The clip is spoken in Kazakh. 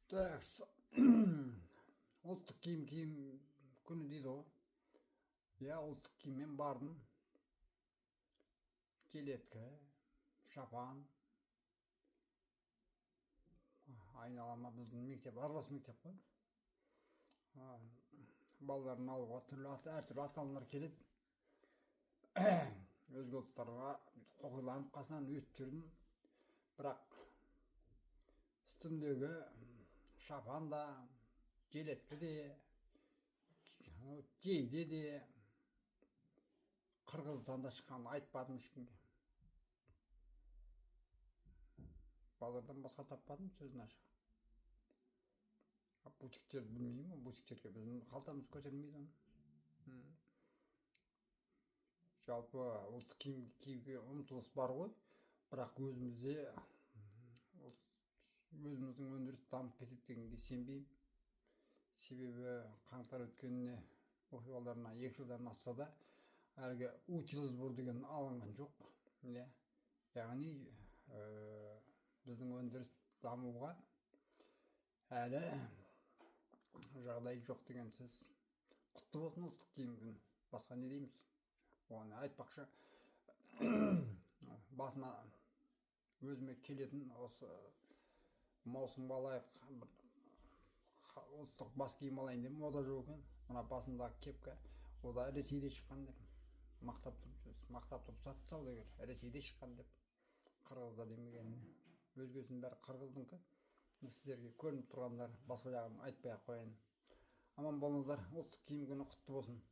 Так, ұлттық киім күні дейді ғой. Я ұлттық киіммен бардым. Жилетка, шапан. Айналама біздің мектеп, аралас мектеп қой. Балаларын алуға әртүрлі ата-аналар келеді. Өзге ұлттарға қоқиланып қасынан өтіп жүрдім. Бірақ үстімдегі шапан да, жилетка де, жейде де Қырғызстанда шыққанын айтпадым ешкімге. Балалардан басқа таппадым, сөзін ашық. Бутиктерді білмеймін, бутиктерге біздің қалтамыз көтермейді оны. Жалпы ұлттық киім киюге ұмтылыс бар ғой, бірақ өзіміздің өндіріс дамып кетеді дегенге сенбеймін. Себебі қаңтар өткеніне оқиғаларына 2 жылдан асса да әлгі утилсбур деген алынған жоқ. Яғни біздің өндіріс дамуға әлі жағдай жоқ деген сөз. Құтты болсын ұлттық киім күні. Басқа не дейміз? Оны айтпақшы, басына өзіме келетін осы маусым алайық, ұлттық бас киім алайын деп мода жоқ екен. Мына басымдағы кепка, о да Ресейде шыққан деп мақтап тұрып сатты саудагер. Ресейде шыққан деп, Қырғызда демегеніне. Өзгесінің бәрі Қырғыздыңқы. Сіздерге көрініп тұрғандар, басқа жағын айтпай ақ қояйын. Аман болыңыздар. Ұлттық киім күні құтты болсын.